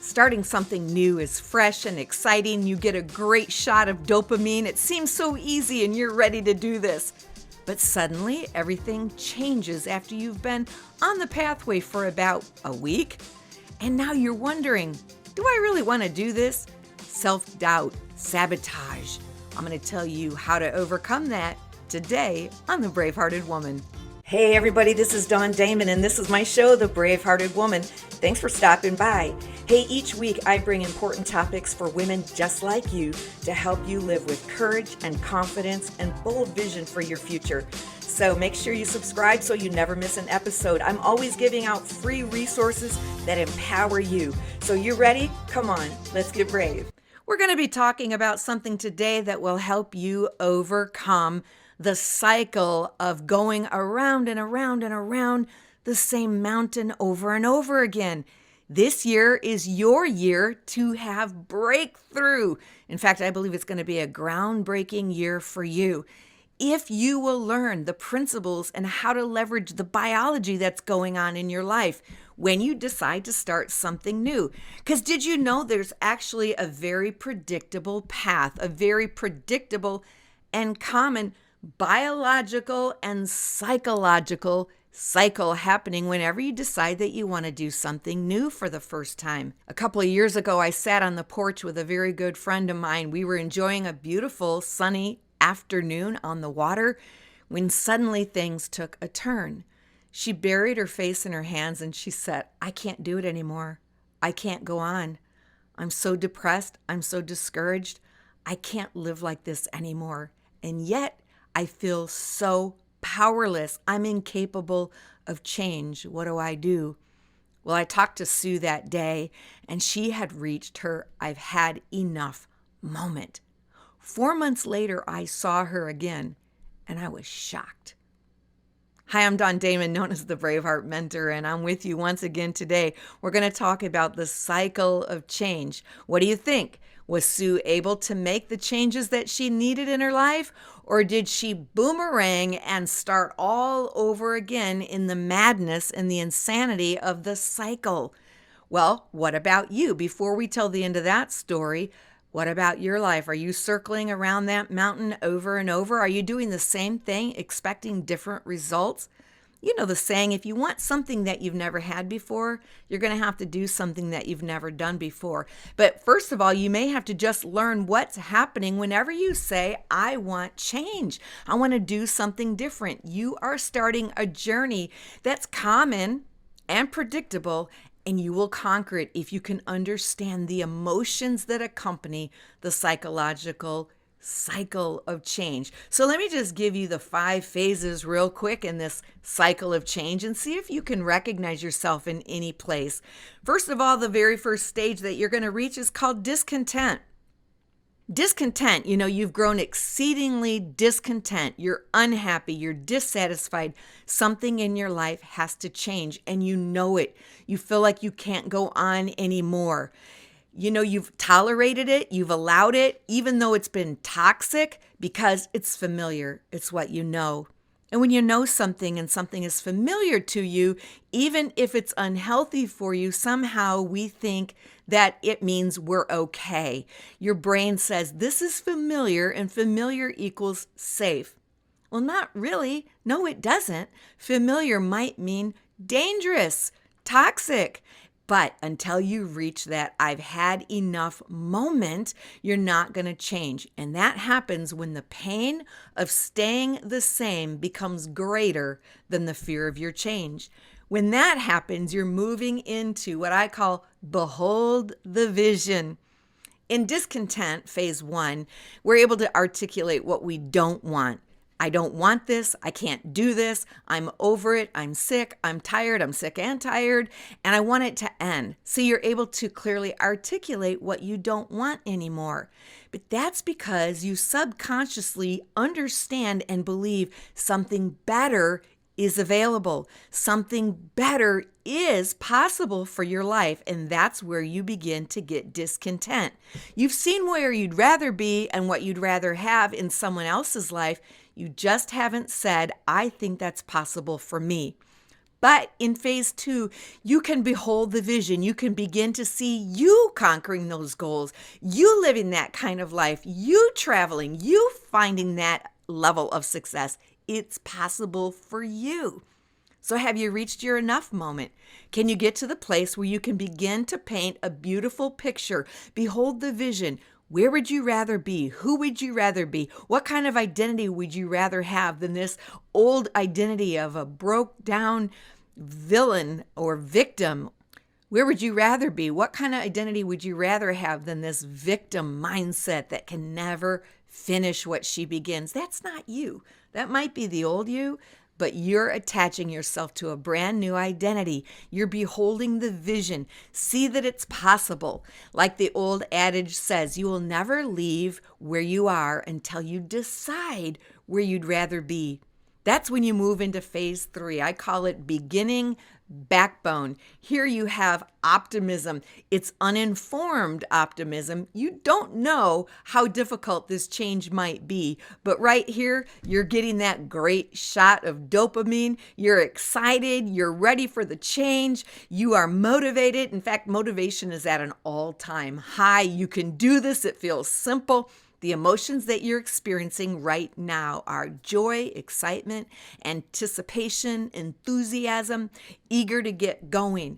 Starting something new is fresh and exciting. You get a great shot of dopamine. It seems so easy and you're ready to do this. But suddenly everything changes after you've been on the pathway for about a week. And now you're wondering, do I really want to do this? Self-doubt, sabotage. I'm going to tell you how to overcome that today on the BraveHearted Woman. Hey everybody, this is Damon, and this is my show, The BraveHearted Woman. Thanks for stopping by. Hey, each week I bring important topics for women just like you to help you live with courage and confidence and bold vision for your future. So make sure you subscribe so you never miss an episode. I'm always giving out free resources that empower you. So you ready? Come on, let's get brave. We're going to be talking about something today that will help you overcome the cycle of going around and around and around the same mountain over and over again. This year is your year to have breakthrough. In fact, I believe it's going to be a groundbreaking year for you. If you will learn the principles and how to leverage the biology that's going on in your life when you decide to start something new. Because did you know there's actually a very predictable path, a very predictable and common biological and psychological cycle happening whenever you decide that you want to do something new for the first time. A couple of years ago, I sat on the porch with a very good friend of mine. We were enjoying a beautiful sunny afternoon on the water when suddenly things took a turn. She buried her face in her hands and she said, "I can't do it anymore. I can't go on. I'm so depressed. I'm so discouraged. I can't live like this anymore. And yet, I feel so powerless. I'm incapable of change. What do I do?" Well, I talked to Sue that day, and she had reached her "I've had enough" moment. 4 months later, I saw her again, and I was shocked. Hi, I'm Damon, known as the BraveHeart Mentor, and I'm with you once again today. We're going to talk about the cycle of change. What do you think? Was Sue able to make the changes that she needed in her life? Or did she boomerang and start all over again in the madness and the insanity of the cycle? Well, what about you? Before we tell the end of that story, what about your life? Are you circling around that mountain over and over? Are you doing the same thing, expecting different results? You know the saying, if you want something that you've never had before, you're going to have to do something that you've never done before. But first of all, you may have to just learn what's happening whenever you say, "I want change. I want to do something different." You are starting a journey that's common and predictable, and you will conquer it if you can understand the emotions that accompany the psychological cycle of change. So let me just give you the 5 phases real quick in this cycle of change and see if you can recognize yourself in any place. First of all, the very first stage that you're going to reach is called discontent. Discontent, you've grown exceedingly discontent. You're unhappy. You're dissatisfied. Something in your life has to change, and you know it. You feel like you can't go on anymore. You've tolerated it, you've allowed it, even though it's been toxic, because it's familiar. It's what you know. And when you know something and something is familiar to you, even if it's unhealthy for you, somehow we think that it means we're okay. Your brain says this is familiar, and familiar equals safe. Well, not really. No, it doesn't. Familiar might mean dangerous, toxic. But until you reach that "I've had enough" moment, you're not going to change. And that happens when the pain of staying the same becomes greater than the fear of your change. When that happens, you're moving into what I call behold the vision. In discontent, phase 1, we're able to articulate what we don't want. I don't want this. I can't do this. I'm over it. I'm sick. I'm tired. I'm sick and tired. And I want it to end. So you're able to clearly articulate what you don't want anymore. But that's because you subconsciously understand and believe something better is available. Something better is possible for your life, and that's where you begin to get discontent. You've seen where you'd rather be and what you'd rather have in someone else's life. You just haven't said, "I think that's possible for me." But in phase 2, you can behold the vision. You can begin to see you conquering those goals, you living that kind of life, you traveling, you finding that level of success. It's possible for you. So have you reached your enough moment? Can you get to the place where you can begin to paint a beautiful picture? Behold the vision. Where would you rather be? Who would you rather be? What kind of identity would you rather have than this old identity of a broke down villain or victim? Where would you rather be? What kind of identity would you rather have than this victim mindset that can never finish what she begins? That's not you. That might be the old you, but you're attaching yourself to a brand new identity. You're beholding the vision. See that it's possible. Like the old adage says, you will never leave where you are until you decide where you'd rather be. That's when you move into phase 3. I call it beginning backbone. Here you have optimism. It's uninformed optimism. You don't know how difficult this change might be, but right here, you're getting that great shot of dopamine. You're excited. You're ready for the change. You are motivated. In fact, motivation is at an all-time high. You can do this. It feels simple. The emotions that you're experiencing right now are joy, excitement, anticipation, enthusiasm, eager to get going.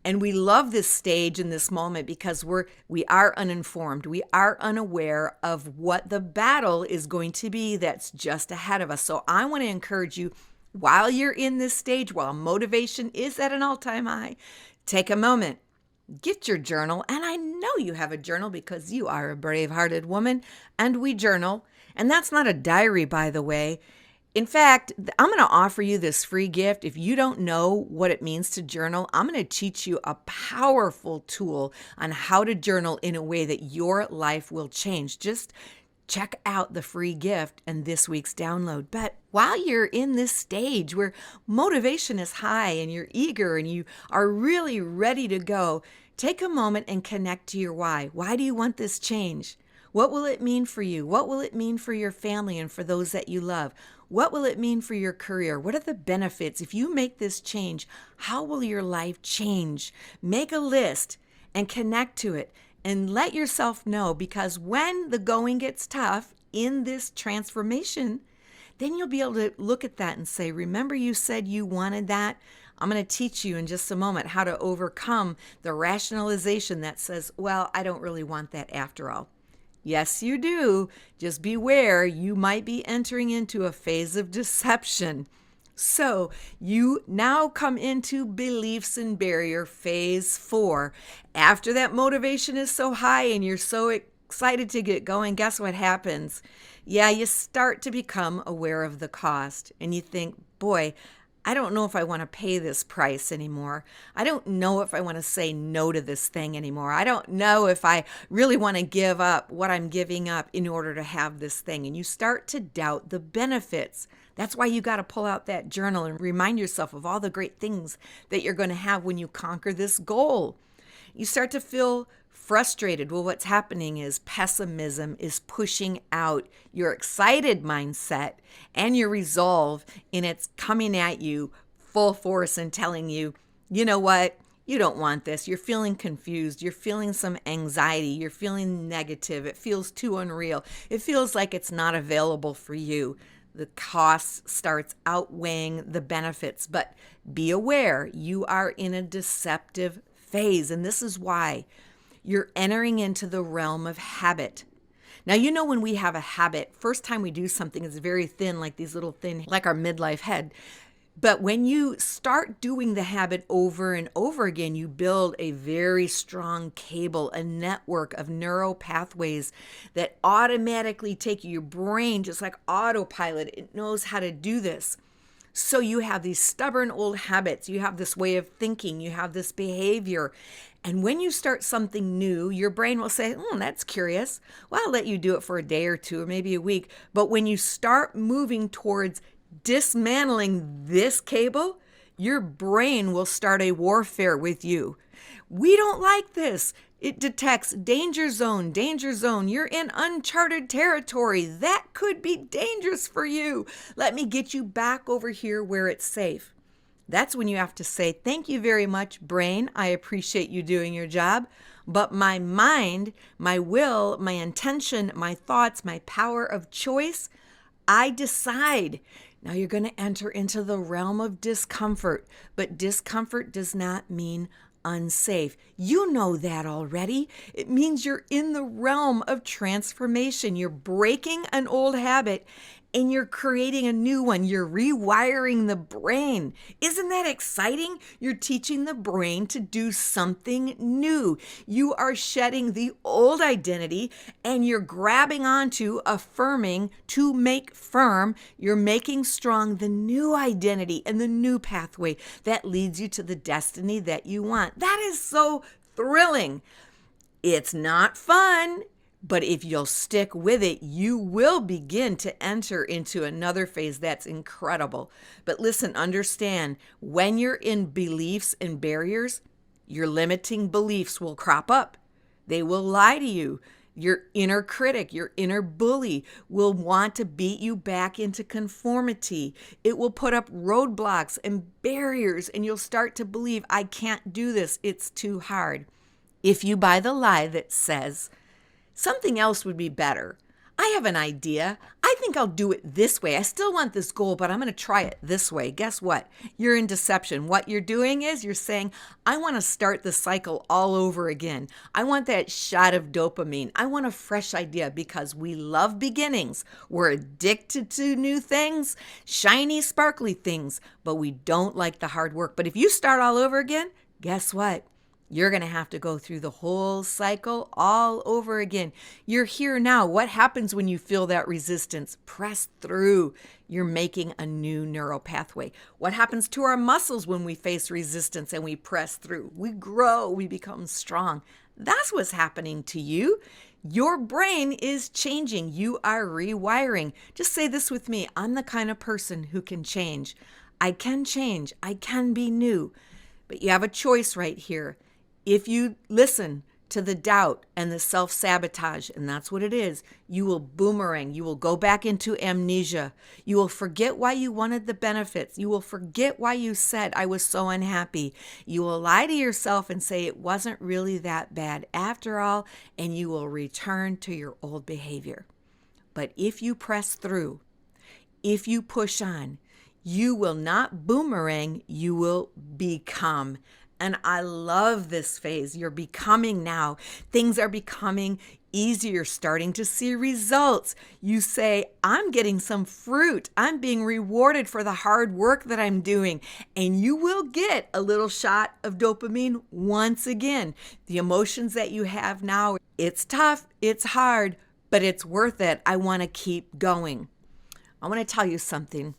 And we love this stage in this moment because we are uninformed. We are unaware of what the battle is going to be that's just ahead of us. So I want to encourage you, while you're in this stage, while motivation is at an all-time high, take a moment. Get your journal, and I know you have a journal because you are a brave-hearted woman, and we journal. And that's not a diary, by the way. In fact, I'm going to offer you this free gift. If you don't know what it means to journal, I'm going to teach you a powerful tool on how to journal in a way that your life will change. Just check out the free gift and this week's download. But while you're in this stage where motivation is high and you're eager and you are really ready to go, take a moment and connect to your why. Why do you want this change? What will it mean for you? What will it mean for your family and for those that you love? What will it mean for your career? What are the benefits? If you make this change, how will your life change? Make a list and connect to it. And let yourself know, because when the going gets tough in this transformation, then you'll be able to look at that and say, remember you said you wanted that? I'm going to teach you in just a moment how to overcome the rationalization that says, well, I don't really want that after all. Yes, you do. Just beware, you might be entering into a phase of deception. So you now come into beliefs and barrier phase 4. After that motivation is so high and you're so excited to get going, guess what happens? Yeah, you start to become aware of the cost and you think, boy, I don't know if I want to pay this price anymore. I don't know if I want to say no to this thing anymore. I don't know if I really want to give up what I'm giving up in order to have this thing. And you start to doubt the benefits. That's why you got to pull out that journal and remind yourself of all the great things that you're going to have when you conquer this goal. You start to feel frustrated. Well, what's happening is pessimism is pushing out your excited mindset and your resolve, and it's coming at you full force and telling you, you know what? You don't want this. You're feeling confused. You're feeling some anxiety. You're feeling negative. It feels too unreal. It feels like it's not available for you. The cost starts outweighing the benefits, but be aware you are in a deceptive phase, and this is why you're entering into the realm of habit. Now, you know, when we have a habit, first time we do something is very thin, like these little thin, like our midlife head. But when you start doing the habit over and over again, you build a very strong cable, a network of neural pathways that automatically take your brain, just like autopilot. It knows how to do this. So you have these stubborn old habits. You have this way of thinking. You have this behavior. And when you start something new, your brain will say, that's curious. Well, I'll let you do it for a day or two or maybe a week. But when you start moving towards dismantling this cable, your brain will start a warfare with you. We don't like this. It detects danger zone, danger zone. You're in uncharted territory. That could be dangerous for you. Let me get you back over here where it's safe. That's when you have to say, thank you very much, brain. I appreciate you doing your job. But my mind, my will, my intention, my thoughts, my power of choice, I decide. Now you're going to enter into the realm of discomfort, but discomfort does not mean unsafe. You know that already. It means you're in the realm of transformation. You're breaking an old habit and you're creating a new one. You're rewiring the brain. Isn't that exciting? You're teaching the brain to do something new. You are shedding the old identity and you're grabbing onto, affirming to make firm. You're making strong the new identity and the new pathway that leads you to the destiny that you want. That is so thrilling. It's not fun. But if you'll stick with it, you will begin to enter into another phase that's incredible. But listen, understand, when you're in beliefs and barriers, your limiting beliefs will crop up. They will lie to you. Your inner critic, your inner bully will want to beat you back into conformity. It will put up roadblocks and barriers, and you'll start to believe, I can't do this. It's too hard. If you buy the lie that says, something else would be better. I have an idea. I think I'll do it this way. I still want this goal, but I'm going to try it this way. Guess what? You're in deception. What you're doing is you're saying, I want to start the cycle all over again. I want that shot of dopamine. I want a fresh idea because we love beginnings. We're addicted to new things, shiny, sparkly things, but we don't like the hard work. But if you start all over again, guess what? You're going to have to go through the whole cycle all over again. You're here now. What happens when you feel that resistance? Press through. You're making a new neural pathway. What happens to our muscles when we face resistance and we press through? We grow. We become strong. That's what's happening to you. Your brain is changing. You are rewiring. Just say this with me. I'm the kind of person who can change. I can change. I can be new. But you have a choice right here. If you listen to the doubt and the self-sabotage, and that's what it is, you will boomerang. You will go back into amnesia. You will forget why you wanted the benefits. You will forget why you said, I was so unhappy. You will lie to yourself and say it wasn't really that bad after all, and you will return to your old behavior. But if you press through, if you push on, you will not boomerang, you will become. And I love this phase. You're becoming now. Things are becoming easier, starting to see results. You say, I'm getting some fruit. I'm being rewarded for the hard work that I'm doing. And you will get a little shot of dopamine once again. The emotions that you have now, it's tough, it's hard, but it's worth it. I want to keep going. I want to tell you something.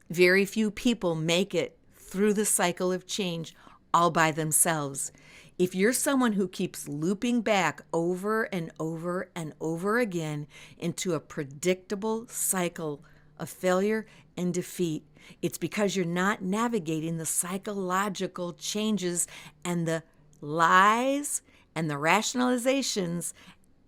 Very few people make it through the cycle of change all by themselves. If you're someone who keeps looping back over and over and over again into a predictable cycle of failure and defeat, it's because you're not navigating the psychological changes and the lies and the rationalizations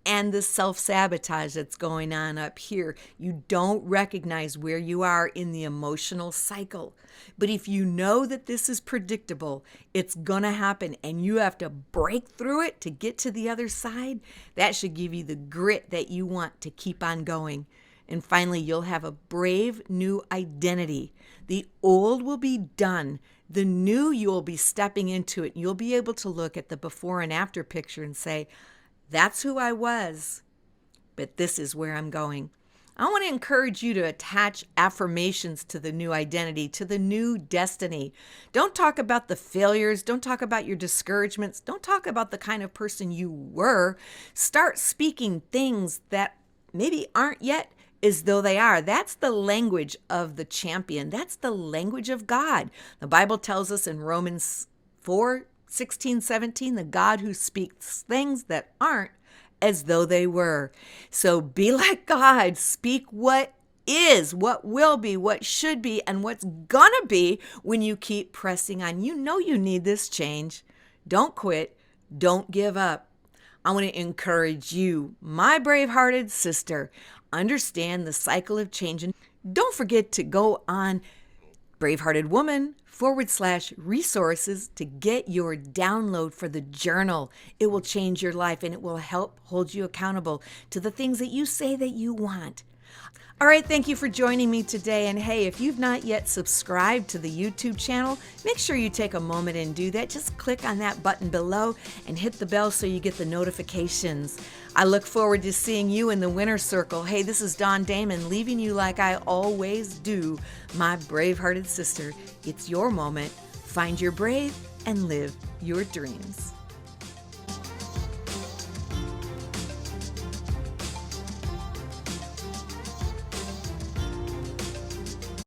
and the self-sabotage that's going on up here. You don't recognize where you are in the emotional cycle. But if you know that this is predictable, it's going to happen, and you have to break through it to get to the other side, that should give you the grit that you want to keep on going. And finally, you'll have a brave new identity. The old will be done. The new, you'll be stepping into it. You'll be able to look at the before and after picture and say, that's who I was, but this is where I'm going. I want to encourage you to attach affirmations to the new identity, to the new destiny. Don't talk about the failures. Don't talk about your discouragements. Don't talk about the kind of person you were. Start speaking things that maybe aren't yet as though they are. That's the language of the champion. That's the language of God. The Bible tells us in Romans 4:16-17, the God who speaks things that aren't as though they were. So be like God. Speak what is, what will be, what should be, and what's gonna be when you keep pressing on. You know you need this change. Don't quit. Don't give up. I want to encourage you, my brave-hearted sister, understand the cycle of change. And don't forget to go on BraveHearted Woman BraveHearted.com/resources to get your download for the journal. It will change your life and it will help hold you accountable to the things that you say that you want. All right, thank you for joining me today. And hey, if you've not yet subscribed to the YouTube channel, make sure you take a moment and do that. Just click on that button below and hit the bell so you get the notifications. I look forward to seeing you in the winner's circle. Hey, this is Dawn Damon, leaving you like I always do, my brave-hearted sister. It's your moment. Find your brave and live your dreams.